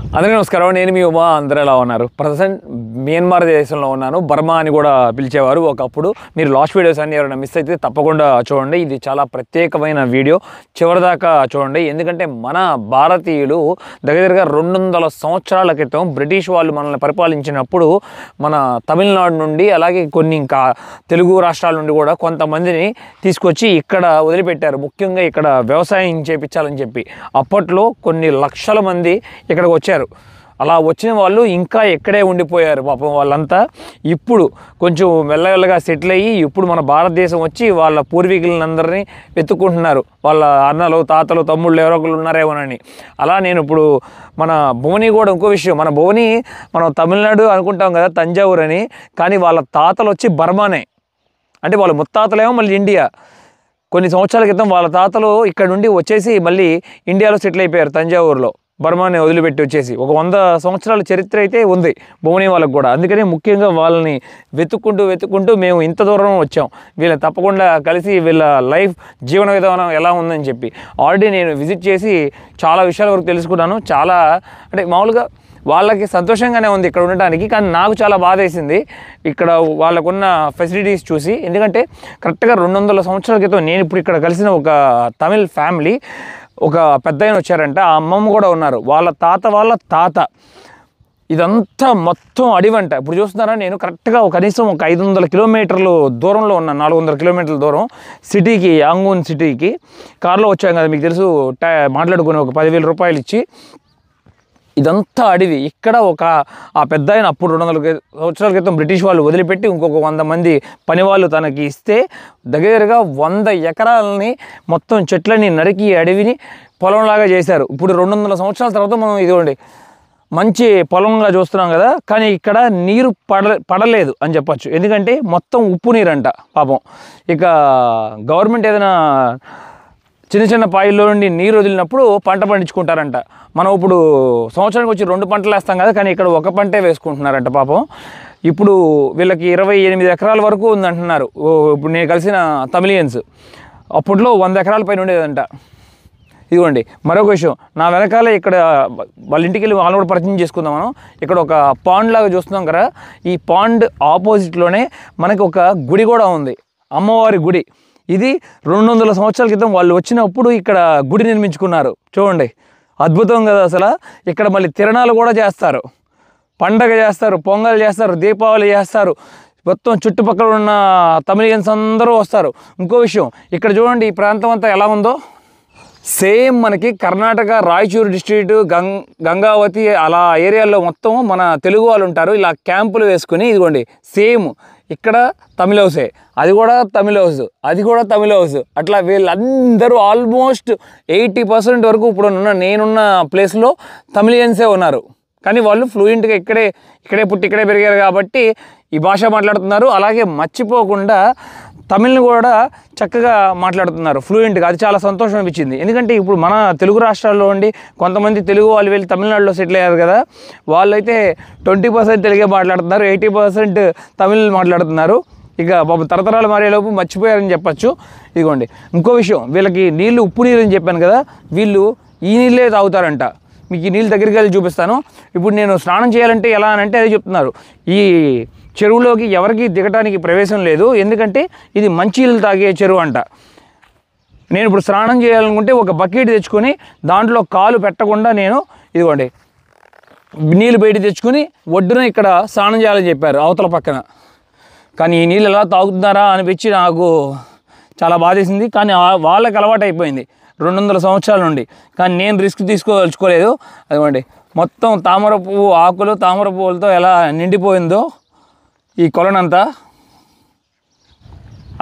అందరికీ నమస్కారం. నేను మీ ఉమా. అందరూ ఎలా ఉన్నారు? ప్రజెంట్ మియన్మార్ దేశంలో ఉన్నాను. బర్మా అని కూడా పిలిచేవారు ఒకప్పుడు. మీరు లాస్ట్ వీడియోస్ అన్ని ఎవరైనా మిస్ అయితే తప్పకుండా చూడండి. ఇది చాలా ప్రత్యేకమైన వీడియో, చివరిదాకా చూడండి. ఎందుకంటే మన భారతీయులు దగ్గరగా 200 సంవత్సరాల క్రితం బ్రిటిష్ వాళ్ళు మనల్ని పరిపాలించినప్పుడు మన తమిళనాడు నుండి అలాగే కొన్ని ఇంకా తెలుగు రాష్ట్రాల నుండి కూడా కొంతమందిని తీసుకొచ్చి ఇక్కడ వదిలిపెట్టారు. ముఖ్యంగా ఇక్కడ వ్యవసాయం చేయించాలని చెప్పి అప్పట్లో కొన్ని లక్షల మంది ఇక్కడికి వచ్చారు. అలా వచ్చిన వాళ్ళు ఇంకా ఎక్కడే ఉండిపోయారు పాపం వాళ్ళంతా. ఇప్పుడు కొంచెం మెల్లమెల్లగా సెటిల్ అయ్యి ఇప్పుడు మన భారతదేశం వచ్చి వాళ్ళ పూర్వీకులందరినీ వెతుక్కుంటున్నారు. వాళ్ళ అన్నలు, తాతలు, తమ్ముళ్ళు ఎవరో ఒకరు ఉన్నారేమోనని. అలా నేను ఇప్పుడు మన భువని కూడా ఇంకో విషయం, మన భువని మనం తమిళనాడు అనుకుంటాం కదా, తంజావూరు అని, కానీ వాళ్ళ తాతలు వచ్చి బర్మానే. అంటే వాళ్ళ ముత్తాతలేమో మళ్ళీ ఇండియా. కొన్ని సంవత్సరాల క్రితం వాళ్ళ తాతలు ఇక్కడ నుండి వచ్చేసి మళ్ళీ ఇండియాలో సెటిల్ అయిపోయారు, తంజావూరులో. బర్మాని వదిలిపెట్టి వచ్చేసి ఒక 100 సంవత్సరాల చరిత్ర అయితే ఉంది భువని వాళ్ళకు కూడా. అందుకని ముఖ్యంగా వాళ్ళని వెతుక్కుంటూ మేము ఇంత దూరం వచ్చాం. వీళ్ళని తప్పకుండా కలిసి వీళ్ళ లైఫ్ జీవన విధానం ఎలా ఉందని చెప్పి ఆల్రెడీ నేను విజిట్ చేసి చాలా విషయాల వరకు తెలుసుకున్నాను. చాలా అంటే మామూలుగా వాళ్ళకి సంతోషంగానే ఉంది ఇక్కడ ఉండటానికి, కానీ నాకు చాలా బాధ వేసింది ఇక్కడ వాళ్ళకున్న ఫెసిలిటీస్ చూసి. ఎందుకంటే కరెక్ట్గా 200 సంవత్సరాల క్రితం నేను ఇప్పుడు ఇక్కడ కలిసిన ఒక తమిళ్ ఫ్యామిలీ, ఒక పెద్ద ఆయన వచ్చారంట, ఆ అమ్మమ్మ కూడా ఉన్నారు, వాళ్ళ తాత. ఇదంతా మొత్తం అడివంట. ఇప్పుడు చూస్తున్నారా, నేను కరెక్ట్గా కనీసం ఒక 500 కిలోమీటర్లు దూరంలో ఉన్నాను, 400 కిలోమీటర్ల దూరం సిటీకి, యాంగూన్ సిటీకి. కారులో వచ్చాం కదా, మీకు తెలుసు, మాట్లాడుకుని ఒక 10,000 రూపాయలు ఇచ్చి. ఇదంతా అడవి. ఇక్కడ ఆ పెద్ద ఆయన అప్పుడు 200 సంవత్సరాల క్రితం బ్రిటిష్ వాళ్ళు వదిలిపెట్టి ఇంకొక 100 మంది పని వాళ్ళు తనకి ఇస్తే దగ్గరగా 100 ఎకరాలని మొత్తం చెట్లని నరికి అడవిని పొలంలాగా చేశారు. ఇప్పుడు 200 సంవత్సరాల తర్వాత మనం ఇదిగోండి మంచి పొలంగా చూస్తున్నాం కదా, కానీ ఇక్కడ నీరు పడలేదు అని చెప్పచ్చు. ఎందుకంటే మొత్తం ఉప్పు నీరు అంట పాపం. ఇక గవర్నమెంట్ ఏదైనా చిన్న పాయిల్లో నుండి నీరు వదిలినప్పుడు పంట పండించుకుంటారంట. మనం ఇప్పుడు సంవత్సరానికి వచ్చి 2 పంటలు వేస్తాం కదా, కానీ ఇక్కడ ఒక పంటే వేసుకుంటున్నారంట పాపం. ఇప్పుడు వీళ్ళకి 28 ఎకరాల వరకు ఉందంటున్నారు ఇప్పుడు నేను కలిసిన తమిళియన్స్. అప్పట్లో 100 ఎకరాల పైన ఉండేదంట. ఇదిగోండి మరొక విషయం, నా వెనకాల ఇక్కడ వాళ్ళ ఇంటికి వెళ్ళి వాళ్ళని కూడా పరిచయం చేసుకుందాం మనం. ఇక్కడ ఒక పాండ్ లాగా చూస్తున్నాం కదా, ఈ పాండ్ ఆపోజిట్లోనే మనకి ఒక గుడి కూడా ఉంది, అమ్మవారి గుడి. ఇది 200 సంవత్సరాల క్రితం వాళ్ళు వచ్చినప్పుడు ఇక్కడ గుడి నిర్మించుకున్నారు. చూడండి, అద్భుతం కదా అసలు. ఇక్కడ మళ్ళీ తిరణాలు కూడా చేస్తారు, పండగ చేస్తారు, పొంగల్ చేస్తారు, దీపావళి చేస్తారు. మొత్తం చుట్టుపక్కల ఉన్న తమిళియన్స్ అందరూ వస్తారు. ఇంకో విషయం, ఇక్కడ చూడండి ఈ ప్రాంతం అంతా ఎలా ఉందో. సేమ్ మనకి కర్ణాటక రాయచూరు డిస్ట్రిక్ట్, గంగావతి అలా ఏరియాల్లో మొత్తం మన తెలుగు వాళ్ళు ఉంటారు. ఇలా క్యాంపులు వేసుకుని ఇదిగోండి సేమ్ ఇక్కడ తమిళ హౌసే, అది కూడా తమిళ హౌస్, అది కూడా తమిళ హౌస్. అట్లా వీళ్ళందరూ ఆల్మోస్ట్ 80% వరకు ఇప్పుడు నేనున్న ప్లేస్లో తమిళియన్సే ఉన్నారు. కానీ వాళ్ళు ఫ్లూయెంట్గా ఇక్కడే పుట్టి ఇక్కడే పెరిగారు కాబట్టి ఈ భాష మాట్లాడుతున్నారు. అలాగే మర్చిపోకుండా తమిళ్ని కూడా చక్కగా మాట్లాడుతున్నారు ఫ్లూయెంట్గా. అది చాలా సంతోషం అనిపించింది. ఎందుకంటే ఇప్పుడు మన తెలుగు రాష్ట్రాల్లో ఉండి కొంతమంది తెలుగు వాళ్ళు వెళ్ళి తమిళనాడులో సెటిల్ అయ్యారు కదా, వాళ్ళైతే 20% తెలుగే మాట్లాడుతున్నారు, 80% తమిళ్ మాట్లాడుతున్నారు. ఇక బాబు తరతరాలు మారేలోపు మర్చిపోయారని చెప్పచ్చు. ఇదిగోండి ఇంకో విషయం, వీళ్ళకి నీళ్ళు ఉప్పు నీరు అని చెప్పాను కదా, వీళ్ళు ఈ నీళ్ళే తాగుతారంట. మీకు ఈ నీళ్ళు దగ్గరికి వెళ్ళి చూపిస్తాను. ఇప్పుడు నేను స్నానం చేయాలంటే ఎలా అని అంటే అదే చెప్తున్నారు. ఈ చెరువులోకి ఎవరికి దిగటానికి ప్రవేశం లేదు, ఎందుకంటే ఇది మంచినీళ్ళు తాగే చెరువు అంట. నేను ఇప్పుడు స్నానం చేయాలనుకుంటే ఒక బకెట్ తెచ్చుకొని దాంట్లో కాలు పెట్టకుండా నేను ఇదిగోండి నీళ్ళు బయట తెచ్చుకొని ఒడ్డున ఇక్కడ స్నానం చేయాలని చెప్పారు అవతల పక్కన. కానీ ఈ నీళ్ళు ఎలా తాగుతున్నారా అనిపించి నాకు చాలా బాధేసింది. కానీ వాళ్ళకి అలవాటు అయిపోయింది 200 సంవత్సరాల నుండి. కానీ నేను రిస్క్ తీసుకోదలుచుకోలేదు. అదిగోండి మొత్తం తామర పువ్వు ఆకులు, తామర పువ్వులతో ఎలా నిండిపోయిందో ఈ కొలనంతా.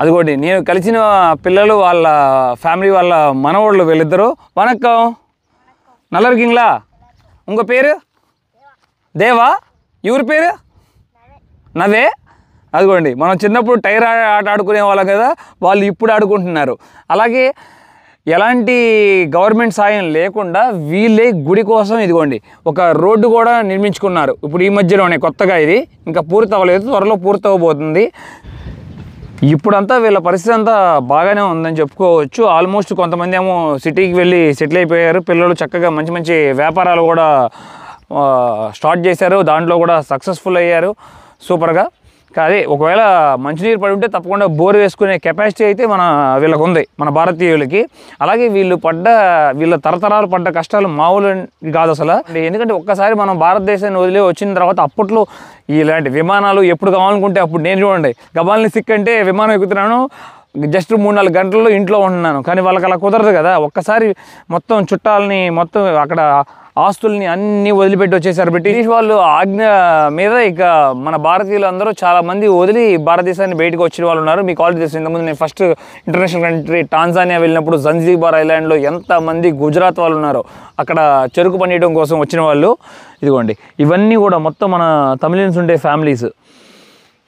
అదిగోండి నేను కలిసిన పిల్లలు, వాళ్ళ ఫ్యామిలీ వాళ్ళ మనవాళ్ళు వీళ్ళిద్దరూ. వనక్కం, నల్ల இருக்கீங்களா? உங்க పేరు దేవా, ఎవరి పేరు? నవే. అదిగోండి మనం చిన్నప్పుడు టైర్ ఆట ఆడుకునే వాళ్ళం కదా, వాళ్ళు ఇప్పుడు ఆడుకుంటున్నారు. అలాగే ఎలాంటి గవర్నమెంట్ సాయం లేకుండా వీళ్ళే గుడి కోసం ఇదిగోండి ఒక రోడ్డు కూడా నిర్మించుకున్నారు. ఇప్పుడు ఈ మధ్యలోనే కొత్తగా, ఇది ఇంకా పూర్తి అవ్వలేదు, త్వరలో పూర్తి అవ్వబోతుంది. ఇప్పుడంతా వీళ్ళ పరిస్థితి అంతా బాగానే ఉందని చెప్పుకోవచ్చు. ఆల్మోస్ట్ కొంతమంది ఏమో సిటీకి వెళ్ళి సెటిల్ అయిపోయారు. పిల్లలు చక్కగా మంచి మంచి వ్యాపారాలు కూడా స్టార్ట్ చేశారు, దాంట్లో కూడా సక్సెస్ఫుల్ అయ్యారు సూపర్గా. అదే ఒకవేళ మంచినీరు పడి ఉంటే తప్పకుండా బోర్ వేసుకునే కెపాసిటీ అయితే వీళ్ళకు ఉంది, మన భారతీయులకి. అలాగే వీళ్ళ తరతరాలు పడ్డ కష్టాలు మామూలు కాదు అసలు. ఎందుకంటే ఒక్కసారి మనం భారతదేశాన్ని వదిలి వచ్చిన తర్వాత అప్పట్లో ఇలాంటి విమానాలు ఎప్పుడు కావాలనుకుంటే అప్పుడు, నేను చూడండి గబాల్ని సిక్ అంటే విమానం ఎక్కుతున్నాను, జస్ట్ 3-4 గంటల్లో ఇంట్లో ఉంటున్నాను. కానీ వాళ్ళకి అలా కుదరదు కదా. ఒక్కసారి మొత్తం చుట్టాలని, మొత్తం అక్కడ ఆస్తుల్ని అన్నీ వదిలిపెట్టి వచ్చేసారు. బ్రిటిష్ వాళ్ళు ఆజ్ఞ మీద ఇక మన భారతీయులు అందరూ చాలామంది వదిలి భారతదేశాన్ని బయటకు వచ్చిన వాళ్ళు ఉన్నారు. మీకు ఆల్రెడీ తెలుసు, ఇంతకుముందు నేను ఫస్ట్ ఇంటర్నేషనల్ కంట్రీ టాంజానియా వెళ్ళినప్పుడు జంజీబార్ ఐలాండ్లో ఎంతమంది గుజరాత్ వాళ్ళు ఉన్నారో, అక్కడ చెరుకు పండించడం కోసం వచ్చిన వాళ్ళు. ఇదిగోండి, ఇవన్నీ కూడా మొత్తం మన తమిళన్స్ ఉండే ఫ్యామిలీస్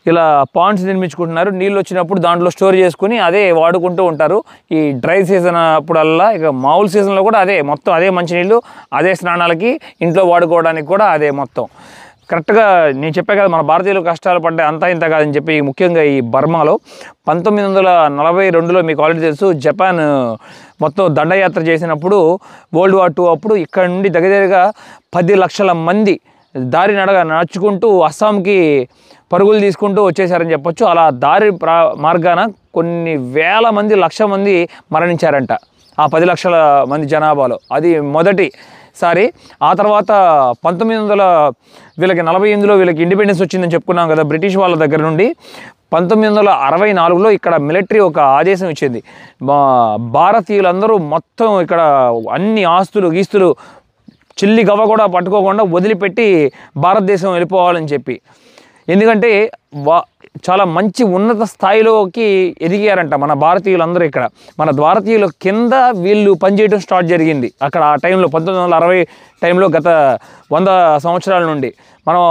ఇలా పాండ్స్ నిర్మించుకుంటున్నారు. నీళ్ళు వచ్చినప్పుడు దాంట్లో స్టోర్ చేసుకుని అదే వాడుకుంటూ ఉంటారు. ఈ డ్రై సీజన్ అప్పుడల్లా, ఇక మామూలు సీజన్లో కూడా అదే మొత్తం, అదే మంచినీళ్ళు, అదే స్నానాలకి, ఇంట్లో వాడుకోవడానికి కూడా అదే మొత్తం. కరెక్ట్గా నేను చెప్పే కదా మన భారతీయులు కష్టాలు పడ్డాయి అంతా ఇంత కాదని చెప్పి. ముఖ్యంగా ఈ బర్మాలో 1942లో మీకు ఆల్రెడీ తెలుసు, జపాన్ మొత్తం దండయాత్ర చేసినప్పుడు World War II అప్పుడు ఇక్కడ నుండి దగ్గరగా 10 లక్షల మంది దారి నడుచుకుంటూ అస్సాంకి పరుగులు తీసుకుంటూ వచ్చేసారని చెప్పొచ్చు. అలా దారి మార్గాన కొన్ని వేల మంది, లక్ష మంది మరణించారంట ఆ 10 లక్షల మంది జనాభాలో. అది మొదటిసారి. ఆ తర్వాత 1948లో వీళ్ళకి ఇండిపెండెన్స్ వచ్చిందని చెప్పుకున్నాం కదా బ్రిటిష్ వాళ్ళ దగ్గర నుండి. 1964లో ఇక్కడ మిలిటరీ ఒక ఆదేశం ఇచ్చింది, భారతీయులందరూ మొత్తం ఇక్కడ అన్ని గీస్తులు చిల్లి గవ్వ కూడా పట్టుకోకుండా వదిలిపెట్టి భారతదేశం వెళ్ళిపోవాలని చెప్పి. ఎందుకంటే చాలా మంచి ఉన్నత స్థాయిలోకి ఎదిగారంట మన భారతీయులందరూ. ఇక్కడ మన భారతీయుల కింద వీళ్ళు పనిచేయడం స్టార్ట్ జరిగింది అక్కడ ఆ టైంలో. 1960 టైంలో, గత 100 సంవత్సరాల నుండి మనం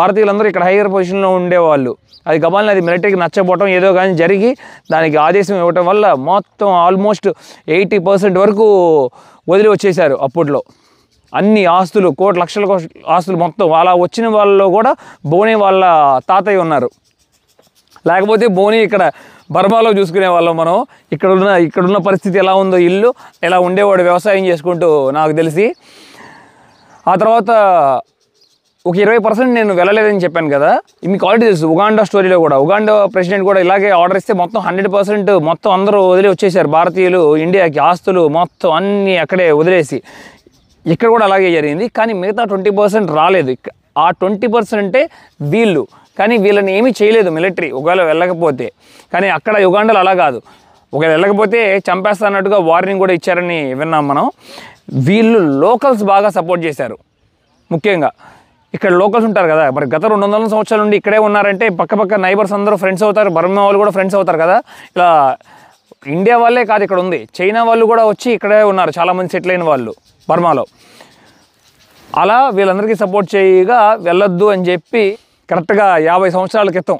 భారతీయులందరూ ఇక్కడ హైయర్ పొజిషన్లో ఉండేవాళ్ళు. అది గబాల్ని అది మిలిటరీకి నచ్చకపోవటం ఏదో కానీ జరిగి దానికి ఆదేశం ఇవ్వటం వల్ల మొత్తం ఆల్మోస్ట్ 80% వరకు వదిలి వచ్చేసారు అప్పట్లో. అన్ని ఆస్తులు, లక్షల ఆస్తులు మొత్తం. అలా వచ్చిన వాళ్ళలో కూడా బోనీ వాళ్ళ తాతయ్య ఉన్నారు. లేకపోతే బోనీ ఇక్కడ బర్మాలో చూసుకునే వాళ్ళం మనం. ఇక్కడున్న పరిస్థితి ఎలా ఉందో, ఇల్లు ఎలా ఉండేవాడు వ్యవసాయం చేసుకుంటూ నాకు తెలిసి. ఆ తర్వాత ఒక 20% నేను వెళ్ళలేదని చెప్పాను కదా, మీకు ఆల్రెడీ తెలుసు. ఉగాండా స్టోరీలో కూడా ఉగాండా ప్రెసిడెంట్ కూడా ఇలాగే ఆర్డర్ ఇస్తే మొత్తం 100% మొత్తం అందరూ వదిలి వచ్చేసారు భారతీయులు ఇండియాకి. ఆస్తులు మొత్తం అన్నీ అక్కడే వదిలేసి. ఇక్కడ కూడా అలాగే జరిగింది. కానీ మిగతా 20% రాలేదు. ఆ 20% వీళ్ళు. కానీ వీళ్ళని ఏమీ చేయలేదు మిలిటరీ ఒకవేళ వెళ్ళకపోతే. కానీ అక్కడ యుగాండాలో అలా కాదు, ఒకవేళ వెళ్ళకపోతే చంపేస్తా అన్నట్టుగా వార్నింగ్ కూడా ఇచ్చారని విన్నాం మనం. వీళ్ళు లోకల్స్ బాగా సపోర్ట్ చేశారు. ముఖ్యంగా ఇక్కడ లోకల్స్ ఉంటారు కదా, మరి గత 200 సంవత్సరాల నుండి ఇక్కడే ఉన్నారంటే పక్క నైబర్స్ అందరూ ఫ్రెండ్స్ అవుతారు, బర్మా వాళ్ళు కూడా ఫ్రెండ్స్ అవుతారు కదా. ఇలా ఇండియా వాళ్ళే కాదు, ఇక్కడ ఉంది చైనా వాళ్ళు కూడా వచ్చి ఇక్కడే ఉన్నారు, చాలామంది సెటిల్ అయిన వాళ్ళు బర్మాలో. అలా వీళ్ళందరికీ సపోర్ట్ చేయగా వెళ్ళొద్దు అని చెప్పి కరెక్ట్గా 50 సంవత్సరాల క్రితం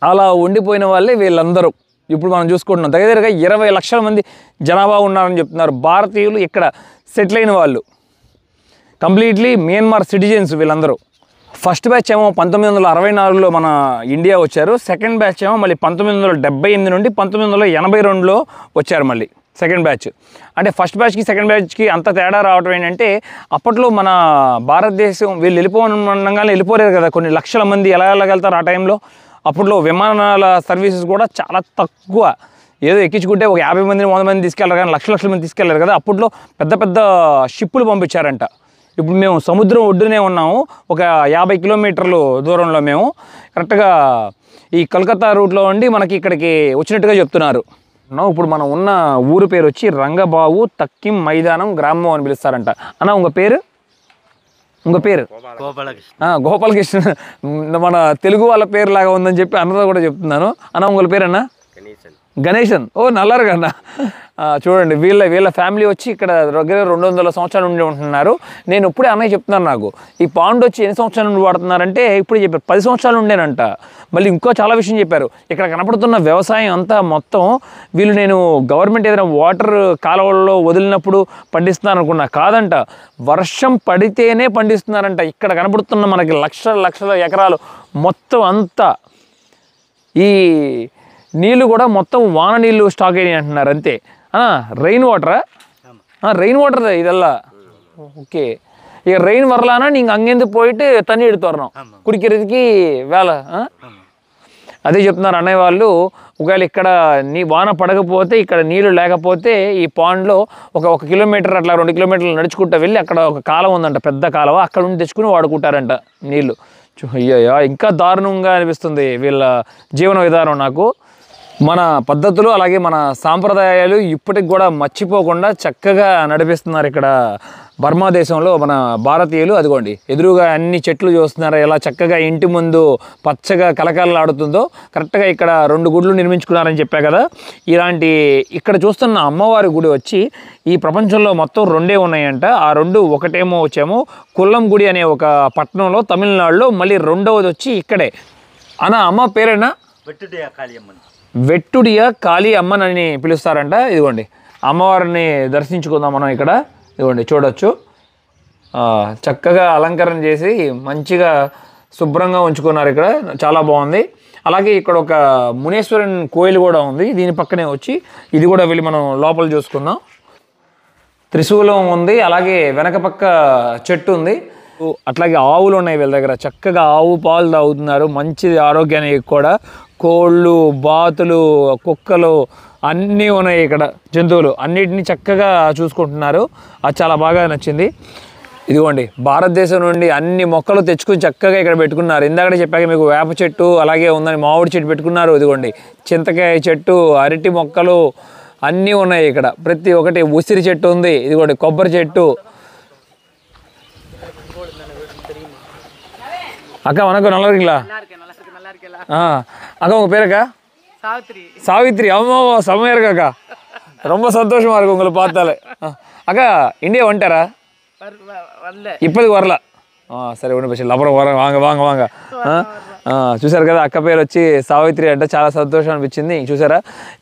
అలా ఉండిపోయిన వాళ్ళే వీళ్ళందరూ. ఇప్పుడు మనం చూసుకుంటున్నాం దగ్గరగా 20 లక్షల మంది జనాభా ఉన్నారని చెప్తున్నారు భారతీయులు ఇక్కడ సెటిల్ అయిన వాళ్ళు. కంప్లీట్లీ మియన్మార్ సిటిజన్స్ వీళ్ళందరూ. ఫస్ట్ బ్యాచ్ ఏమో 1964లో మన ఇండియా వచ్చారు. సెకండ్ బ్యాచ్ ఏమో మళ్ళీ 1978 నుండి 1982లో వచ్చారు మళ్ళీ సెకండ్ బ్యాచ్. అంటే ఫస్ట్ బ్యాచ్కి సెకండ్ బ్యాచ్కి అంత తేడా రావడం ఏంటంటే, అప్పట్లో మన భారతదేశం వీళ్ళు వెళ్ళిపోగానే వెళ్ళిపోలేదు కదా, కొన్ని లక్షల మంది ఎలా వెళ్ళగలుగుతారు ఆ టైంలో. అప్పట్లో విమానాల సర్వీసెస్ కూడా చాలా తక్కువ. ఏదో ఎక్కించుకుంటే ఒక 50 మందిని 100 మంది తీసుకెళ్ళారు, కానీ లక్షల మంది తీసుకెళ్ళారు కదా. అప్పట్లో పెద్ద పెద్ద షిప్పులు పంపించారంట. ఇప్పుడు మేము సముద్రం ఒడ్డునే ఉన్నాము, ఒక 50 కిలోమీటర్లు దూరంలో మేము. కరెక్ట్గా ఈ కలకత్తా రూట్లో ఉండి మనకి ఇక్కడికి వచ్చినట్టుగా చెప్తున్నారు. ఇప్పుడు మనం ఉన్న ఊరు పేరు వచ్చి రంగబావు తక్కిం మైదానం గ్రామం అని పిలుస్తారంట. అన్న ఉంగ పేరు గోపాలకృష్ణ. మన తెలుగు వాళ్ళ పేరు లాగా ఉందని చెప్పి అన్నతో కూడా చెప్తున్నాను. అన్న ఉంగ పేరు అన్న గణేశన్. ఓ నల్లరుగా అన్న. చూడండి వీళ్ళ ఫ్యామిలీ వచ్చి ఇక్కడ దగ్గర 200 సంవత్సరాల నుండి ఉంటున్నారు. నేను ఇప్పుడే అన్నయ్య చెప్తున్నాను, నాకు ఈ పాండ్ వచ్చి ఎన్ని సంవత్సరాల నుండి వాడుతున్నారంటే ఇప్పుడే చెప్పారు 10 సంవత్సరాలు ఉండేనంట. మళ్ళీ ఇంకో చాలా విషయం చెప్పారు. ఇక్కడ కనపడుతున్న వ్యవసాయం అంతా మొత్తం వీళ్ళు, నేను గవర్నమెంట్ ఏదైనా వాటర్ కాలువల్లో వదిలినప్పుడు పండిస్తున్నారు అనుకున్నా, కాదంట, వర్షం పడితేనే పండిస్తున్నారంట. ఇక్కడ కనపడుతున్న మనకి లక్షల ఎకరాలు మొత్తం అంతా ఈ నీళ్ళు కూడా మొత్తం వాన నీళ్ళు స్టాక్ అయినాయి అంటున్నారు అంతే. రెయిన్ వాటరా? రెయిన్ వాటర్ ఇదల్లా. ఓకే. இங்க ரெயின் வரலான்னா நீங்கள் அங்கேருந்து போயிட்டு தண்ணி எடுத்து வரணும் குடிக்கிறதுக்கு வேலை. అదే చెప్తున్నారు అన్నయ్య వాళ్ళు. ఒకవేళ ఇక్కడ వాన పడకపోతే ఇక్కడ నీళ్లు లేకపోతే ఈ పాండ్లో ఒక కిలోమీటర్ అట్లా 2 కిలోమీటర్లు నడుచుకుంటూ వెళ్ళి అక్కడ ఒక కాలం ఉందంట, పెద్ద కాలువ, అక్కడ నుండి తెచ్చుకుని వాడుకుంటారంట నీళ్లు. అయ్యయ్యా ఇంకా దారుణంగా అనిపిస్తుంది వీళ్ళ జీవన విధానం నాకు. మన పద్ధతులు అలాగే మన సాంప్రదాయాలు ఇప్పటికి కూడా మర్చిపోకుండా చక్కగా నడిపిస్తున్నారు ఇక్కడ బర్మా దేశంలో మన భారతీయులు. అదిగోండి ఎదురుగా అన్ని చెట్లు చూస్తున్నారు ఎలా చక్కగా ఇంటి ముందు పచ్చగా కలకలలాడుతుందో. కరెక్ట్గా ఇక్కడ 2 గుడులు నిర్మించుకున్నారని చెప్పా కదా. ఇలాంటి ఇక్కడ చూస్తున్న అమ్మవారి గుడి వచ్చి ఈ ప్రపంచంలో మొత్తం 2 ఉన్నాయంట. ఆ 2 ఒకటేమో వచ్చేమో కొల్లం గుడి అనే ఒక పట్టణంలో తమిళనాడులో, మళ్ళీ రెండవది వచ్చి ఇక్కడే. అన్న అమ్మ పేరేనా? వెట్టుడియ కాళీ అమ్మనని పిలుస్తారంట. ఇదిగోండి అమ్మవారిని దర్శించుకుందాం మనం ఇక్కడ. ఇదిగోండి చూడొచ్చు చక్కగా అలంకరణ చేసి మంచిగా శుభ్రంగా ఉంచుకున్నారు ఇక్కడ, చాలా బాగుంది. అలాగే ఇక్కడ ఒక మునేశ్వరన్ కోయిల్ కూడా ఉంది దీని పక్కనే వచ్చి. ఇది కూడా వెళ్ళి మనం లోపల చూసుకుందాం. త్రిశూలం ఉంది, అలాగే వెనక పక్క చెట్టు ఉంది, అట్లాగే ఆవులు ఉన్నాయి వీళ్ళ దగ్గర. చక్కగా ఆవు పాలు తాగుతున్నారు, మంచిది ఆరోగ్యానికి కూడా. కోళ్ళు, బాతులు, కుక్కలు అన్నీ ఉన్నాయి ఇక్కడ, జంతువులు అన్నిటిని చక్కగా చూసుకుంటున్నారు. అది చాలా బాగా నచ్చింది. ఇదిగోండి భారతదేశం నుండి అన్ని మొక్కలు తెచ్చుకుని చక్కగా ఇక్కడ పెట్టుకున్నారు. ఇందాక చెప్పాక మీకు వేప చెట్టు అలాగే ఉందని మామిడి చెట్టు పెట్టుకున్నారు. ఇదిగోండి చింతకాయ చెట్టు, అరటి మొక్కలు అన్నీ ఉన్నాయి ఇక్కడ. ప్రతి ఒక్కటి ఉసిరి చెట్టు ఉంది, ఇదిగోండి కొబ్బరి చెట్టు. அக்கா வணக்கம், நல்லா இருக்கீங்களா? அக்கா உங்கள் பேருக்கா? சாவித்ரி. ஆமா செம்மையா இருக்காக்கா, ரொம்ப சந்தோஷமா இருக்கு உங்களை பார்த்தாலே. அக்கா இந்தியா வந்துட்டாரா? இப்போதைக்கு வரல. సరే ఉండి ప్రశ్న అప్పుడు వాంగ వాంగ వాంగ చూసారు కదా అక్క పేరు వచ్చి సావిత్రి అంటే చాలా సంతోషం అనిపించింది. చూసారా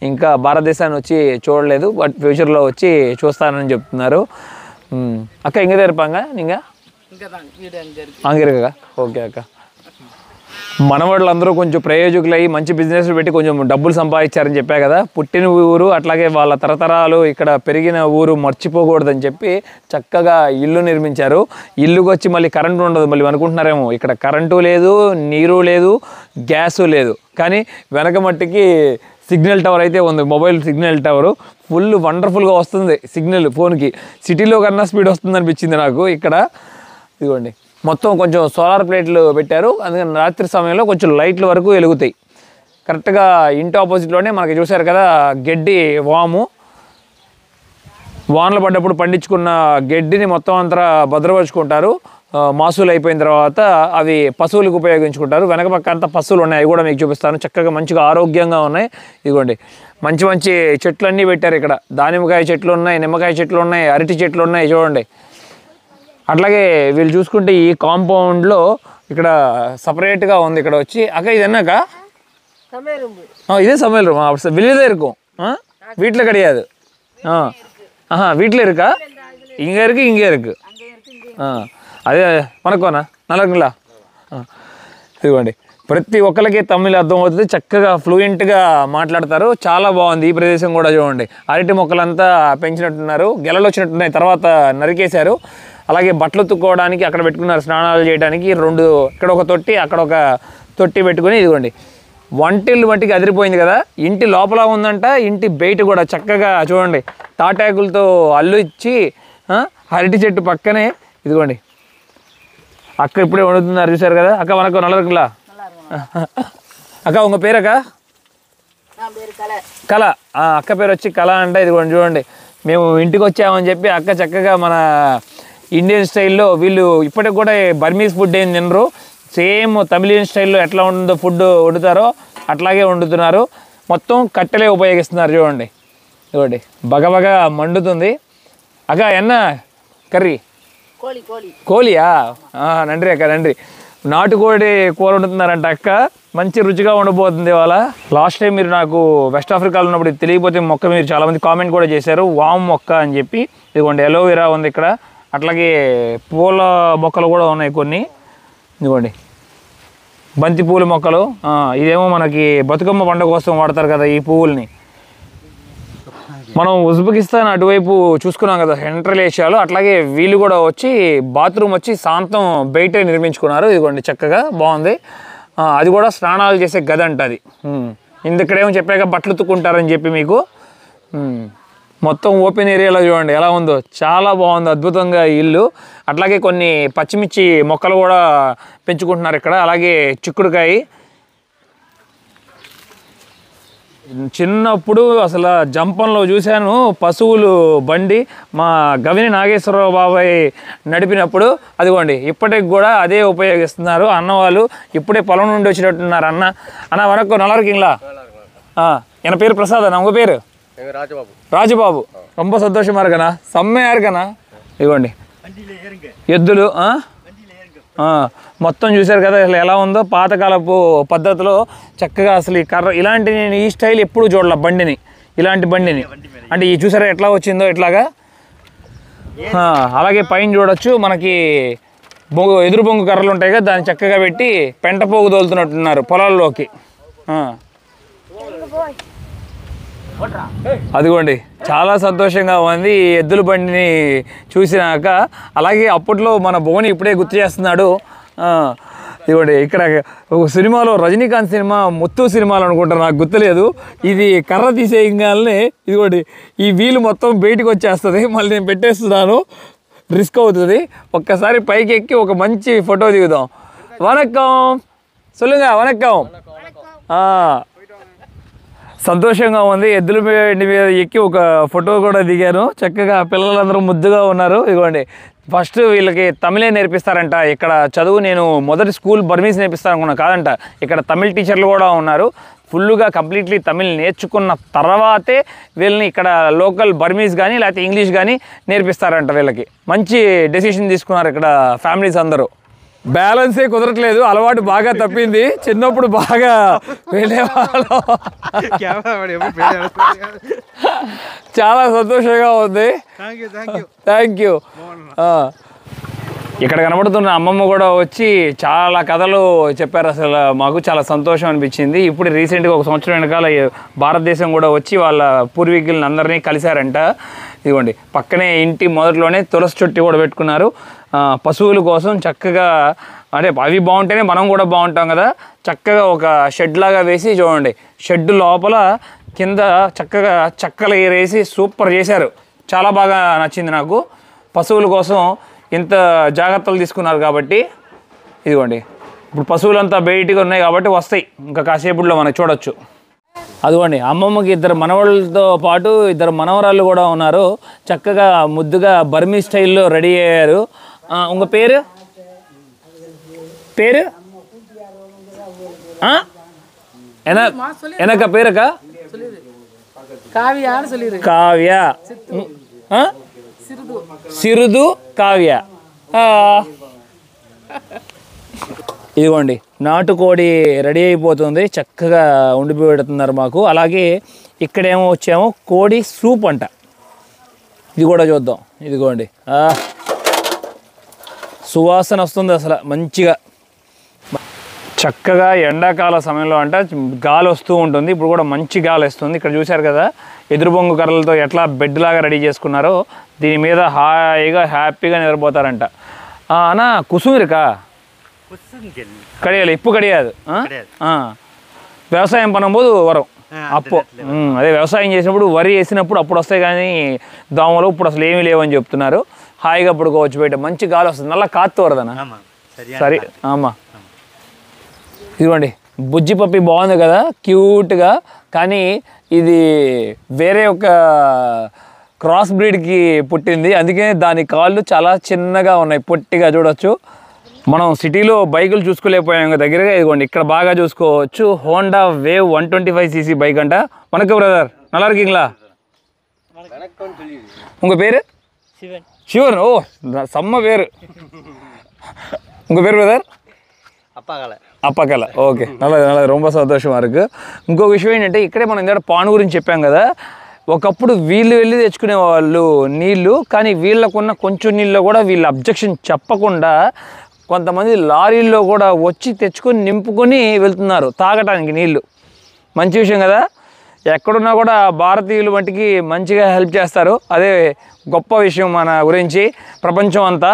ఇంకా భారతదేశాన్ని వచ్చి చూడలేదు, బట్ ఫ్యూచర్లో వచ్చి చూస్తానని చెప్తున్నారు. అక్క ఇంకే இருப்பாங்க நீங்க? அங்கே இருக்கா? ఓకే అక్క. మనవాళ్ళందరూ కొంచెం ప్రయోజకులై మంచి బిజినెస్ పెట్టి కొంచెం డబ్బులు సంపాదించారని చెప్పా కదా. పుట్టిన ఊరు అట్లాగే వాళ్ళ తరతరాలు ఇక్కడ పెరిగిన ఊరు మర్చిపోకూడదని చెప్పి చక్కగా ఇల్లు నిర్మించారు. ఇల్లుకి వచ్చి మళ్ళీ కరెంటు ఉండదు. మళ్ళీ అనుకుంటున్నారేమో ఇక్కడ కరెంటు లేదు, నీరు లేదు, గ్యాసు లేదు, కానీ వెనక మట్టికి సిగ్నల్ టవర్ అయితే ఉంది. మొబైల్ సిగ్నల్ టవరు ఫుల్ వండర్ఫుల్గా వస్తుంది సిగ్నల్ ఫోన్కి. సిటీలో కన్నా స్పీడ్ వస్తుంది అనిపించింది నాకు ఇక్కడ. ఇదిగోండి మొత్తం కొంచెం సోలార్ ప్లేట్లు పెట్టారు, అందుకని రాత్రి సమయంలో కొంచెం లైట్ల వరకు వెలుగుతాయి. కరెక్ట్గా ఇంటి ఆపోజిట్లోనే మనకి చూశారు కదా గడ్డి వాము, వానలు పడ్డప్పుడు పండించుకున్న గడ్డిని మొత్తం అంతా భద్రపరుచుకుంటారు. మాసులు అయిపోయిన తర్వాత అవి పశువులకు ఉపయోగించుకుంటారు. వెనక పక్క అంతా పశువులు ఉన్నాయి, అవి కూడా మీకు చూపిస్తాను. చక్కగా మంచిగా ఆరోగ్యంగా ఉన్నాయి. ఇదిగోండి మంచి మంచి చెట్లన్నీ పెట్టారు ఇక్కడ. దానిమ్మకాయ చెట్లు ఉన్నాయి, నిమ్మకాయ చెట్లు ఉన్నాయి, అరటి చెట్లు ఉన్నాయి చూడండి. అట్లాగే వీళ్ళు చూసుకుంటే ఈ కాంపౌండ్లో ఇక్కడ సపరేట్గా ఉంది. ఇక్కడ వచ్చి అక్క ఇదన్నాక இதே சமையல் ரூமா? வெளியே தான் இருக்கும், வீட்டில் கிடையாது. வீட்டில் இருக்கா? இங்கே இருக்குது, இங்கே இருக்குது. అదే వనకోనా நல்லா இருக்குங்களா? ఇదిగోండి ప్రతి ఒక్కరికి తమిళ అర్థమవుతుంది, చక్కగా ఫ్లూయెంట్గా మాట్లాడతారు. చాలా బాగుంది ఈ ప్రదేశం కూడా. చూడండి అరటి మొక్కలంతా పెంచినట్టున్నారు, గెలలు వచ్చినట్టున్నాయి, తర్వాత నరికేశారు. అలాగే బట్టలు తుక్కోవడానికి అక్కడ పెట్టుకున్నారు, స్నానాలు చేయడానికి 2, ఇక్కడ ఒక తొట్టి అక్కడ ఒక తొట్టి పెట్టుకుని. ఇదిగోండి వంటిల్లు మట్టికి అదిరిపోయింది కదా. ఇంటి లోపల ఉందంట, ఇంటి బయట కూడా చక్కగా చూడండి తాటాకులతో అల్లు ఇచ్చి అరటి చెట్టు పక్కనే. ఇదిగోండి అక్క ఇప్పుడే వండుతున్నారు చూసారు కదా. అక్క వనకం நல்லா இருக்குங்களா? అక్క ఉங்க పేరు అక్క? కళ. అక్క పేరు వచ్చి కళ అంట. ఇదిగోండి చూడండి మేము ఇంటికి వచ్చామని చెప్పి అక్క చక్కగా మన ఇండియన్ స్టైల్లో, వీళ్ళు ఇప్పటికి కూడా బర్మీస్ ఫుడ్ ఏం తినరు, సేమ్ తమిళియన్ స్టైల్లో ఎట్లా ఉంటుందో ఫుడ్ వండుతారో అట్లాగే వండుతున్నారు. మొత్తం కట్టెలే ఉపయోగిస్తున్నారు చూడండి. చూడండి బగబగా మండుతుంది. అక్క ఎన్న కర్రీ? కోలియా? నండ్రి అక్క నండ్రి. నాటుకోడి కూర వండుతున్నారంట అక్క, మంచి రుచిగా ఉండబోతుంది ఇవాళ. లాస్ట్ టైం మీరు నాకు వెస్ట్ ఆఫ్రికాలో ఉన్నప్పుడు తెలియకపోతే మొక్క మీరు చాలామంది కామెంట్ కూడా చేశారు, వామ్ మొక్క అని చెప్పి. ఇదిగోండి ఎలోవెరా ఉంది ఇక్కడ, అట్లాగే పూల మొక్కలు కూడా ఉన్నాయి కొన్ని. ఇదిగోండి బంతి పూల మొక్కలు. ఇదేమో మనకి బతుకమ్మ పండుగ కోసం వాడతారు కదా ఈ పువ్వుల్ని. మనం ఉజ్బెకిస్తాన్ అటువైపు చూసుకున్నాం కదా సెంట్రల్ ఏషియాలో, అట్లాగే వీళ్ళు కూడా వచ్చి బాత్రూమ్ వచ్చి శాంతం బయటే నిర్మించుకున్నారు. ఇదిగోండి చక్కగా బాగుంది. అది కూడా స్నానాలు చేసే గది అంట అది. ఇక్కడేమో చెప్పాక బట్టలు ఉతుక్కుంటారని చెప్పి మీకు. మొత్తం ఓపెన్ ఏరియాలో చూడండి ఎలా ఉందో, చాలా బాగుంది అద్భుతంగా ఇల్లు. అట్లాగే కొన్ని పచ్చిమిర్చి మొక్కలు కూడా పెంచుకుంటున్నారు ఇక్కడ, అలాగే చిక్కుడుకాయ. చిన్నప్పుడు అసలు జంపంలో చూశాను పశువులు బండి, మా గవిని నాగేశ్వరరావు బాబాయ్ నడిపినప్పుడు. అదిగోండి ఇప్పటికి కూడా అదే ఉపయోగిస్తున్నారు అన్న వాళ్ళు. ఇప్పుడే పొలం నుండి వచ్చినట్టున్నారు. అన్న వరకు నల్ల இருக்கீங்களா? என் பேர் பிரசாத் அண்ணா, உங்கள் பேர்? రాజుబాబు. ரொம்ப సంతోషమా இருக்கண்ணா, సెమ్மையா இருக்கண்ணా. ఇదిగోండి ఎద్దులు మొత్తం చూశారు కదా అసలు ఎలా ఉందో, పాతకాలపు పద్ధతిలో చక్కగా. అసలు ఈ కర్ర ఇలాంటి నేను ఈ స్టైల్ ఎప్పుడు చూడాల బండిని, ఇలాంటి బండిని. అంటే ఈ చూసారా ఎట్లా వచ్చిందో ఇట్లాగా. అలాగే పైన చూడొచ్చు మనకి ఎదురు బొంగు కర్రలు ఉంటాయి కదా, దాన్ని చక్కగా పెట్టి పెంట పోగు తోలుతున్నట్టున్నారు పొలాల్లోకి. అదిగోండి చాలా సంతోషంగా ఉంది ఈ ఎద్దుల బండిని చూసినాక. అలాగే అప్పట్లో మన భువని ఇప్పుడే గుర్తు చేస్తున్నాడు. ఇదిగోండి ఇక్కడ ఒక సినిమాలో రజనీకాంత్ సినిమా ముత్తు సినిమాలు అనుకుంటారు, నాకు గుర్తులేదు. ఇది కర్ర తీసేయగానే ఇదిగోండి ఈ వీలు మొత్తం బయటికి వచ్చేస్తుంది. మళ్ళీ నేను పెట్టేస్తున్నాను, రిస్క్ అవుతుంది. ఒక్కసారి పైకి ఎక్కి ఒక మంచి ఫోటో దిగుదాం. వనక్కం సొల్లుగా, వనక్కం. సంతోషంగా ఉంది. ఎద్దుల మీద ఎక్కి ఒక ఫోటో కూడా దిగాను. చక్కగా పిల్లలందరూ ముద్దుగా ఉన్నారు. ఇదిగోండి ఫస్ట్ వీళ్ళకి తమిళే నేర్పిస్తారంట ఇక్కడ చదువు. నేను మొదటి స్కూల్ బర్మీస్ నేర్పిస్తాను అనుకున్నా, కాదంట. ఇక్కడ తమిళ్ టీచర్లు కూడా ఉన్నారు. ఫుల్గా కంప్లీట్లీ తమిళ్ నేర్చుకున్న తర్వాతే వీళ్ళని ఇక్కడ లోకల్ బర్మీస్ కానీ లేకపోతే ఇంగ్లీష్ కానీ నేర్పిస్తారంట వీళ్ళకి. మంచి డెసిషన్ తీసుకున్నారు ఇక్కడ ఫ్యామిలీస్ అందరూ. బ్యాలెన్సే కుదరట్లేదు, అలవాటు బాగా తప్పింది. చిన్నప్పుడు బాగా వెళ్ళేవాళ్ళం. చాలా సంతోషంగా ఉంది. Thank you. ఇక్కడ కనబడుతున్న అమ్మమ్మ కూడా వచ్చి చాలా కథలు చెప్పారు. అసలు మాకు చాలా సంతోషం అనిపించింది. ఇప్పుడు రీసెంట్గా ఒక సంవత్సరం వెనకాల భారతదేశం కూడా వచ్చి వాళ్ళ పూర్వీకులను అందరినీ కలిశారంట. ఇదిగోండి పక్కనే ఇంటి మొదట్లోనే తులసి చెట్టు కూడా పెట్టుకున్నారు. పశువుల కోసం చక్కగా, అంటే అవి బాగుంటేనే మనం కూడా బాగుంటాం కదా. చక్కగా ఒక షెడ్ లాగా వేసి చూడండి, షెడ్ లోపల కింద చక్కగా చక్కలు వేసి సూపర్ చేశారు. చాలా బాగా నచ్చింది నాకు. పశువుల కోసం ఇంత జాగ్రత్తలు తీసుకున్నారు కాబట్టి. ఇదిగోండి ఇప్పుడు పశువులంతా బయటికి ఉన్నాయి కాబట్టి వస్తాయి, ఇంకా కాసేపులో మనం చూడొచ్చు. అదిగోండి అమ్మమ్మకి ఇద్దరు మనవాళ్ళతో పాటు ఇద్దరు మనవరాళ్ళు కూడా ఉన్నారు. చక్కగా ముద్దుగా బర్మీ స్టైల్లో రెడీ అయ్యారు. ఉంగ పేరు పేరు ఎనక పేరుక కావ్య, సిరుదు కావ్య. ఇదిగోండి నాటుకోడి రెడీ అయిపోతుంది, చక్కగా ఉండిపోతున్నారు మాకు. అలాగే ఇక్కడేమో వచ్చామో కోడి సూప్ అంట, ఇది కూడా చూద్దాం. ఇదిగోండి సువాసన వస్తుంది అసలు మంచిగా. చక్కగా ఎండాకాల సమయంలో అంట గాలి వస్తూ ఉంటుంది. ఇప్పుడు కూడా మంచి గాలి వస్తుంది. ఇక్కడ చూశారు కదా ఎదురు బొంగు కర్రలతో ఎట్లా బెడ్ లాగా రెడీ చేసుకున్నారో, దీని మీద హాయిగా హ్యాపీగా నిద్రపోతారంట. అన్నా కుసుమిరికా கிடையாது, இப்போ கிடையாது. వ్యవసాయం పనుம்போது వరం అప్పు అదే వ్యవసాయం చేసినప్పుడు వరి వేసినప్పుడు అప్పుడు వస్తాయి, కానీ దోమలు ఇప్పుడు అసలు ఏమీ లేవని చెప్తున్నారు. హాయిగా పడుకోవచ్చు బయట, మంచి గాలి వస్తుంది, నల్ల కాత్తు వరదనా. సరే అమ్మా ఇదిగోండి బుజ్జి పప్పి బాగుంది కదా, క్యూట్గా. కానీ ఇది వేరే ఒక క్రాస్ బ్రీడ్కి పుట్టింది, అందుకే దాని కాళ్ళు చాలా చిన్నగా ఉన్నాయి, పొట్టిగా చూడొచ్చు. మనం సిటీలో బైకులు చూసుకోలేకపోయాం దగ్గరగా. ఇదిగోండి ఇక్కడ బాగా చూసుకోవచ్చు. హోండా వేవ్ 125cc బైక్ అంట. వనక్క బ్రదర్, நல்லா இருக்கீங்களா? உங்க பேரு? சிவன். சிவன், ஓ செம்ம பேரு. உங்க பேர் బ్రదర్? అప్పకల. అప్పకల, ఓకే. నల్లది నల్లది, ரொம்ப సంతోషమా ఇருக்கு. ఇంకొక విషయం ఏంటంటే ఇక్కడే మనం ఇందాక పాను గురించి చెప్పాం కదా, ఒకప్పుడు వీళ్ళు వెళ్ళి తెచ్చుకునే వాళ్ళు నీళ్ళు, కానీ వీళ్ళకున్న కొంచెం నీళ్ళు కూడా వీళ్ళు అబ్జెక్షన్ చెప్పకుండా కొంతమంది లారీల్లో కూడా వచ్చి తెచ్చుకొని నింపుకొని వెళ్తున్నారు తాగటానికి నీళ్ళు. మంచి విషయం కదా. ఎక్కడున్నా కూడా భారతీయులు మట్టికి మంచిగా హెల్ప్ చేస్తారు. అదే గొప్ప విషయం మన గురించి ప్రపంచం అంతా.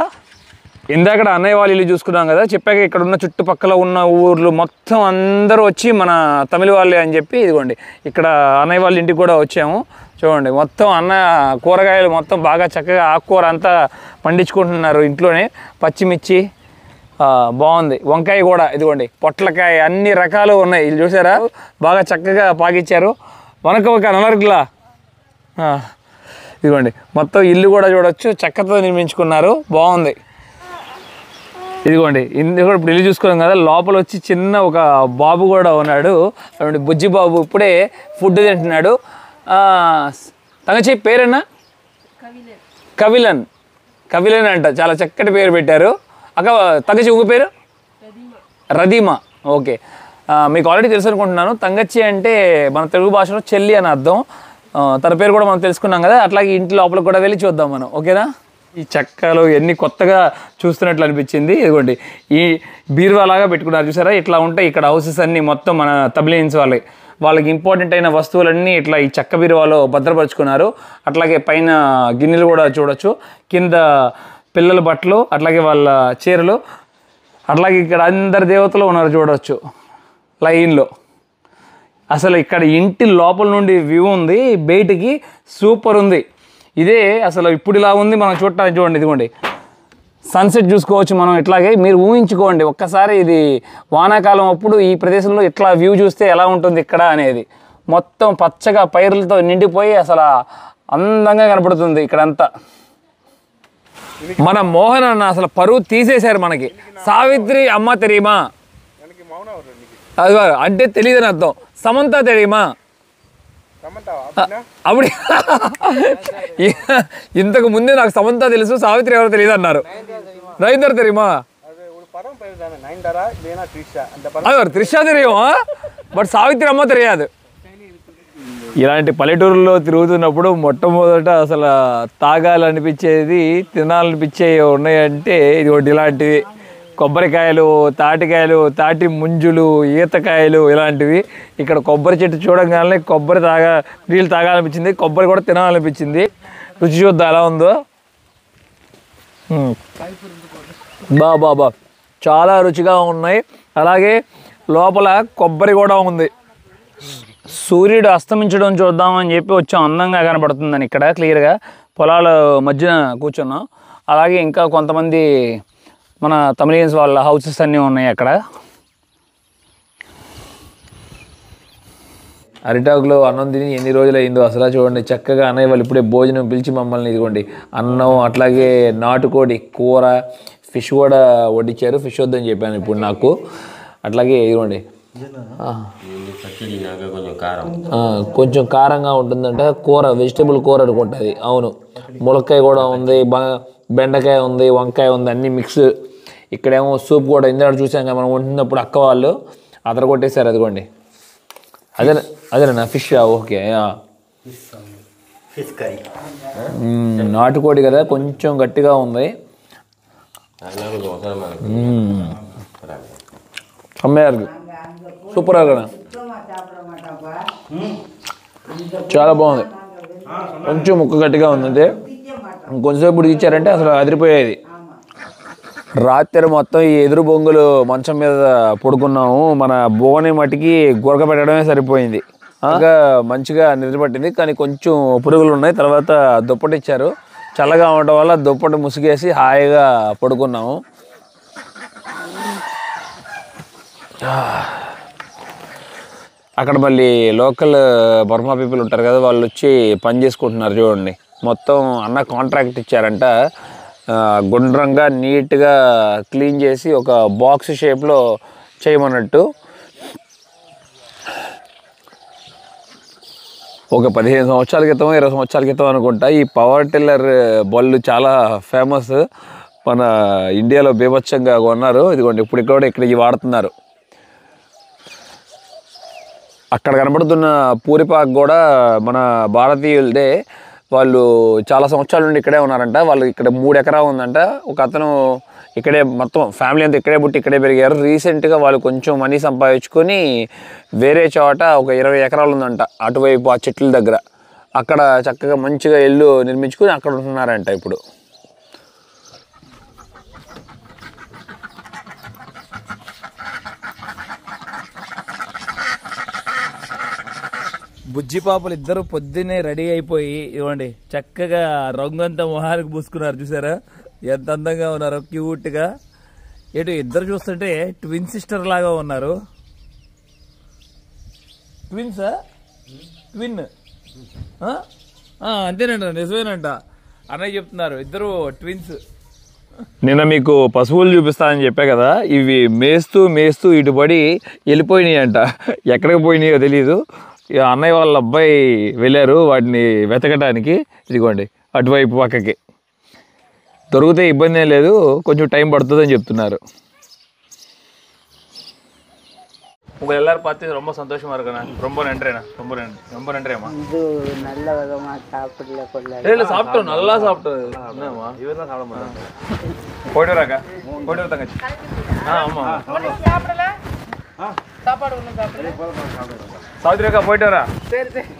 ఇందాక అన్నయ్య వాళ్ళ ఇల్లు చూసుకున్నాం కదా, చెప్పాక ఇక్కడ ఉన్న చుట్టుపక్కల ఉన్న ఊర్లు మొత్తం అందరూ వచ్చి మన తమిళ వాళ్ళే అని చెప్పి ఇదిగోండి ఇక్కడ అన్నయ్య వాళ్ళ ఇంటికి కూడా వచ్చాము. చూడండి మొత్తం అన్న కూరగాయలు మొత్తం బాగా చక్కగా ఆకుకూర అంతా పండించుకుంటున్నారు ఇంట్లోనే. పచ్చిమిర్చి బాగుంది, వంకాయ కూడా ఇదిగోండి, పొట్లకాయ అన్ని రకాలు ఉన్నాయి. ఇది చూసారా బాగా చక్కగా పాకిచ్చారు. వనక ఒక నలర్గులా ఇదిగోండి మొత్తం ఇల్లు కూడా చూడొచ్చు, చెక్కతో నిర్మించుకున్నారు, బాగుంది. ఇదిగోండి ఇది కూడా ఇప్పుడు ఇల్లు చూసుకున్నాం కదా, లోపల వచ్చి చిన్న ఒక బాబు కూడా ఉన్నాడు, బుజ్జి బాబు ఇప్పుడే ఫుడ్ తింటున్నాడు. తంగచి పేరేనా? కవిలన్. కవిలన్ అంట, చాలా చక్కటి పేరు పెట్టారు. అక్క తంగచి ఇంకో పేరు? రదీమా. ఓకే, మీకు ఆల్రెడీ తెలుసు అనుకుంటున్నాను. తంగచ్చి అంటే మన తెలుగు భాషలో చెల్లి అని అర్థం. తన పేరు కూడా మనం తెలుసుకున్నాం కదా, అట్లాగే ఇంటి లోపల కూడా వెళ్ళి చూద్దాం మనం, ఓకేనా? ఈ చెక్కలు ఎన్ని కొత్తగా చూస్తున్నట్లు అనిపించింది. ఇదిగోండి ఈ బీరువాలాగా పెట్టుకున్నారు చూసారా, ఇట్లా ఉంటాయి ఇక్కడ హౌసెస్ అన్నీ మొత్తం మన తమిళియన్స్ వాళ్ళకి ఇంపార్టెంట్ అయిన వస్తువులన్నీ ఇట్లా ఈ చెక్క బీరువాలో భద్రపరుచుకున్నారు. అట్లాగే పైన గిన్నెలు కూడా చూడొచ్చు, కింద పిల్లల బట్టలు, అట్లాగే వాళ్ళ చీరలు, అట్లాగే ఇక్కడ అందరి దేవతలు ఉన్నారు చూడవచ్చు లైన్లో. అసలు ఇక్కడ ఇంటి లోపల నుండి వ్యూ ఉంది, బయటికి సూపర్ ఉంది. ఇదే అసలు ఇప్పుడు ఇలా ఉంది మనం చూడటానికి. చూడండి ఇదిగోండి సన్సెట్ చూసుకోవచ్చు మనం. ఇట్లాగే మీరు ఊహించుకోండి ఒక్కసారి, ఇది వానాకాలం అప్పుడు ఈ ప్రదేశంలో ఇట్లా వ్యూ చూస్తే ఎలా ఉంటుంది ఇక్కడ అనేది. మొత్తం పచ్చగా పైర్లతో నిండిపోయి అసలు అందంగా కనపడుతుంది ఇక్కడంతా. మన మోహన్ అన్న అసలు పరువు తీసేశారు మనకి. సావిత్రి అమ్మ తెరీమా అది అంటే తెలియదని అర్థం. సమంత తెరీమా అప్పుడు ఇంతకు ముందే నాకు సమంత తెలుసు, సావిత్రి ఎవరో తెలియదు అన్నారు. నయనతార తెరీమా? త్రిషా తెరీమా, బట్ సావిత్రి అమ్మ తెలియదు. ఇలాంటి పల్లెటూరులో తిరుగుతున్నప్పుడు మొట్టమొదట అసలు తాగాలనిపించేది, తినాలనిపించేవి ఉన్నాయంటే ఇదిగోటి ఇలాంటివి. కొబ్బరికాయలు, తాటికాయలు, తాటి ముంజులు, ఈతకాయలు ఇలాంటివి. ఇక్కడ కొబ్బరి చెట్టు చూడగానే నీళ్ళు తాగాలనిపించింది, కొబ్బరి కూడా తినాలనిపించింది. రుచి చూద్దాం ఎలా ఉందో. బాబా చాలా రుచిగా ఉన్నాయి. అలాగే లోపల కొబ్బరి కూడా ఉంది. సూర్యుడు అస్తమించడం చూద్దామని చెప్పి వచ్చాం, అందంగా కనపడుతుందని ఇక్కడ క్లియర్గా. పొలాల మధ్యన కూర్చున్నాం. అలాగే ఇంకా కొంతమంది మన తమిళియన్స్ వాళ్ళ హౌసెస్ అన్నీ ఉన్నాయి అక్కడ. అరిటాకులో అన్నం తిని ఎన్ని రోజులు అయిందో అసలు. చూడండి చక్కగా అన్నయ్య వాళ్ళు ఇప్పుడే భోజనం పిలిచి మమ్మల్ని ఇదిగోండి అన్నం, అట్లాగే నాటుకోడి కూర, ఫిష్ కూడా వడ్డించారు. ఫిష్ వద్దని చెప్పాను ఇప్పుడు నాకు. అట్లాగే ఇదిగోండి కొంచెం కారంగా ఉంటుందంట కూర, వెజిటేబుల్ కూర అనుకుంటుంది. అవును, ములక్కాయ కూడా ఉంది, బెండకాయ ఉంది, వంకాయ ఉంది, అన్నీ మిక్స్. ఇక్కడేమో సూప్ కూడా ఇందాక చూసాం కదా మనం వండినప్పుడు అక్క వాళ్ళు అదర కొట్టేశారు. అదిగోండి అదేనా ఫిష్? ఓకే, నాటుకోడి కదా కొంచెం గట్టిగా ఉంది. అమ్మాయి సూపర్ కదా, చాలా బాగుంది. కొంచెం ముక్క గట్టిగా ఉందంటే కొంచెంసేపు ఉడికిచ్చారంటే అసలు అదిరిపోయేది. రాత్రి మొత్తం ఈ ఎదురు బొంగులు మంచం మీద పడుకున్నాము. మన బోని మట్టికి గురక పెట్టడమే సరిపోయింది. ఇంకా మంచిగా నిద్ర పట్టింది, కానీ కొంచెం పురుగులు ఉన్నాయి. తర్వాత దుప్పటి ఇచ్చారు, చల్లగా ఉండటం వల్ల దుప్పటి ముసుగేసి హాయిగా పడుకున్నాము. అక్కడ మళ్ళీ లోకల్ బర్మా పీపుల్ ఉంటారు కదా, వాళ్ళు వచ్చి పని చేసుకుంటున్నారు. చూడండి మొత్తం అన్న కాంట్రాక్ట్ ఇచ్చారంట, గుండ్రంగా నీట్గా క్లీన్ చేసి ఒక బాక్స్ షేప్లో చేయమన్నట్టు. ఒక 15 సంవత్సరాల క్రితం 20 సంవత్సరాల క్రితం అనుకుంటా ఈ పవర్ టిల్లర్ బళ్ళు చాలా ఫేమస్. మన ఇండియాలో బీభత్సంగా కొన్నారు. ఇదిగోండి ఇప్పుడు కూడా ఇక్కడ ఇవి వాడుతున్నారు. అక్కడ కనబడుతున్న పూరిపాక్ కూడా మన భారతీయులదే. వాళ్ళు చాలా సంవత్సరాల నుండి ఇక్కడే ఉన్నారంట. వాళ్ళు ఇక్కడ 3 ఎకరాలు ఉందంట. ఒక అతను ఇక్కడే మొత్తం ఫ్యామిలీ అంతా ఇక్కడే పుట్టి ఇక్కడే పెరిగారు. రీసెంట్గా వాళ్ళు కొంచెం మనీ సంపాదించుకొని వేరే చోట ఒక 20 ఎకరాలు ఉందంట అటువైపు ఆ చెట్ల దగ్గర. అక్కడ చక్కగా మంచిగా ఇల్లు నిర్మించుకొని అక్కడ ఉంటున్నారంట ఇప్పుడు. బుజ్జి పాపలు ఇద్దరు పొద్దున్నే రెడీ అయిపోయి ఇవ్వండి చక్కగా రంగంతా మొహానికి పూసుకున్నారు. చూసారా ఎంత అందంగా ఉన్నారో, క్యూట్ గా. ఏటు ఇద్దరు చూస్తుంటే ట్విన్ సిస్టర్ లాగా ఉన్నారు. ట్విన్సా? ట్విన్ అంతేనంట, నిజమేనంట. అన్నయ్య చెప్తున్నారు ఇద్దరు ట్విన్స్. నిన్న మీకు పశువులు చూపిస్తానని చెప్పా కదా, ఇవి మేస్తూ మేస్తూ ఇటుపడి వెళ్ళిపోయినాయి అంట. ఎక్కడికి పోయినాయో తెలీదు. ఇక అన్నయ్య వాళ్ళ అబ్బాయి వెళ్ళారు వాటిని వెతకడానికి. ఇదిగోండి అటువైపు పక్కకి దొరికితే ఇబ్బంది ఏం లేదు, కొంచెం టైం పడుతుందని చెప్తున్నారు. உங்க எல்லாரும் பார்த்து ரொம்ப சந்தோஷமா இருக்கேண்ணா. ரொம்ப நன்றிண்ணா, ரொம்ப நன்றி, ரொம்ப நன்றிம்மா. இது நல்ல விதமா சாப்பிடல கொள்ள இல்லை சாப்பிட்டோம், நல்லா சாப்பிட்டோம். என்னம்மா இவர் தான் சாப்பிட மாட்டாங்க. போயிட்டு வராக்கா, போயிட்டு வர தங்கச்சி. ஆமாம் சாவித்ரி அக்கா போயிட்டு வரா.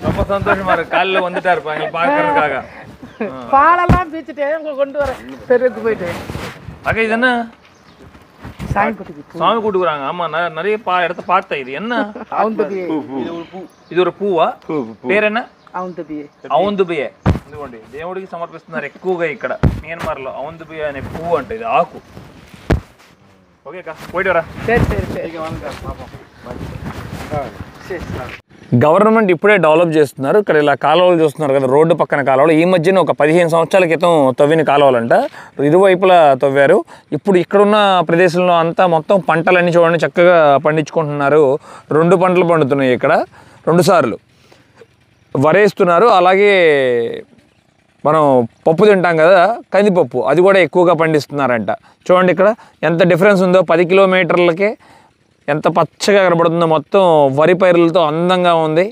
ரொம்ப சந்தோஷமா இருக்கு. காலையில் வந்துட்டா இருப்பாங்க பார்க்கறதுக்காக. பாலெல்லாம் பீச்சிட்டே உங்களுக்கு கொண்டு வரேன் தெருக்கு போயிட்டு. அக்கா இது என்ன? சாமி குட்டிக்கு சாமி கூட்டுக்குறாங்க. ஆமா நான் நிறைய இடத்த பார்த்தேன். இது என்ன? ఇది ఒక పువ్వా? పేరేనా? అవందుబియే. ఇదిగోండి దేవుడికి సమర్పిస్తున్నారు ఎక్కువగా ఇక్కడ మియన్మార్లో. అవందుబియే అనే పువ్వు అంటే ఇది ఆకు. ఓకే అక్క పోయిట్ వరా. గవర్నమెంట్ ఇప్పుడే డెవలప్ చేస్తున్నారు. ఇక్కడ ఇలా కాలువలు చూస్తున్నారు కదా, రోడ్డు పక్కన కాలువలు. ఈ మధ్యన ఒక 15 సంవత్సరాల క్రితం తవ్విన కాలువలంట. ఇరువైపులా తవ్వారు. ఇప్పుడు ఇక్కడున్న ప్రదేశంలో అంతా మొత్తం పంటలన్నీ చూడండి చక్కగా పండించుకుంటున్నారు. 2 పంటలు పండుతున్నాయి ఇక్కడ, 2 సార్లు వరేస్తున్నారు. అలాగే మనం పప్పు తింటాం కదా, కందిపప్పు, అది కూడా ఎక్కువగా పండిస్తున్నారంట. చూడండి ఇక్కడ ఎంత డిఫరెన్స్ ఉందో. 10 కిలోమీటర్లకే ఎంత పచ్చగా కనబడుతుందో. మొత్తం వరి పైరులతో అందంగా ఉంది.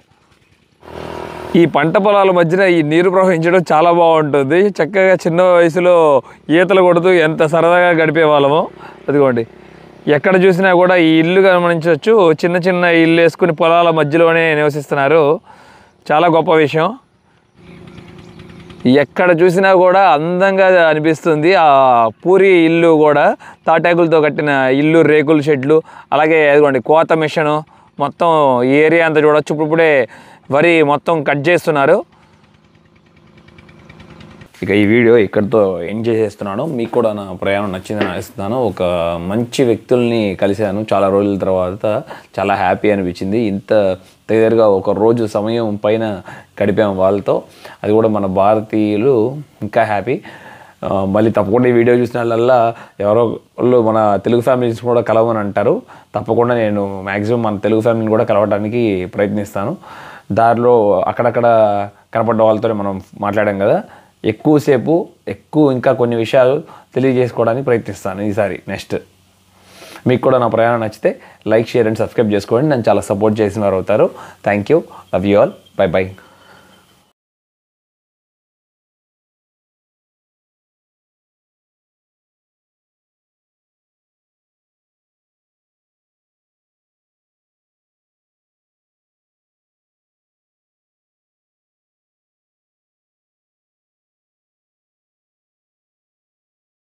ఈ పంట పొలాల మధ్యన ఈ నీరు ప్రవహించడం చాలా బాగుంటుంది. చక్కగా చిన్న వయసులో ఈతలు కొడుతూ ఎంత సరదాగా గడిపే వాళ్ళమో. అదిగోండి ఎక్కడ చూసినా కూడా ఈ ఇల్లు గమనించవచ్చు. చిన్న చిన్న ఇల్లు వేసుకుని పొలాల మధ్యలోనే నివసిస్తున్నారు. చాలా గొప్ప విషయం. ఎక్కడ చూసినా కూడా అందంగా అనిపిస్తుంది. ఆ పూరి ఇల్లు కూడా తాటాకులతో కట్టిన ఇల్లు, రేకుల షెడ్లు, అలాగే అదిగోండి కోత మిషను. మొత్తం ఈ ఏరియా అంతా చూడవచ్చు. ఇప్పుడే వరి మొత్తం కట్ చేస్తున్నారు. ఇక ఈ వీడియో ఇక్కడితో ఎంజాయ్ చేస్తున్నాను. మీకు కూడా నా ప్రయాణం నచ్చిందని ఆశిస్తున్నాను. ఒక మంచి వ్యక్తుల్ని కలిశాను చాలా రోజుల తర్వాత. చాలా హ్యాపీ అనిపించింది. ఇంత దగ్గరగా ఒక రోజు సమయం పైన గడిపాము వాళ్ళతో. అది కూడా మన భారతీయులు. ఇంకా హ్యాపీ. మళ్ళీ తప్పకుండా ఈ వీడియో చూసిన వాళ్ళల్లా ఎవరో వాళ్ళు మన తెలుగు ఫ్యామిలీస్ కూడా కలవమని అంటారు. తప్పకుండా నేను మ్యాక్సిమం మన తెలుగు ఫ్యామిలీని కూడా కలవడానికి ప్రయత్నిస్తాను. దారిలో అక్కడక్కడ కనపడ్డ వాళ్ళతో మనం మాట్లాడాం కదా, ఎక్కువసేపు ఇంకా కొన్ని విషయాలు తెలియజేసుకోవడానికి ప్రయత్నిస్తాను ఈసారి నెక్స్ట్. మీకు కూడా నా ప్రయాణం నచ్చితే లైక్, షేర్ అండ్ సబ్స్క్రైబ్ చేసుకోండి. నన్ను చాలా సపోర్ట్ చేసిన వారు అవుతారు. Thank you. Love you all. By by.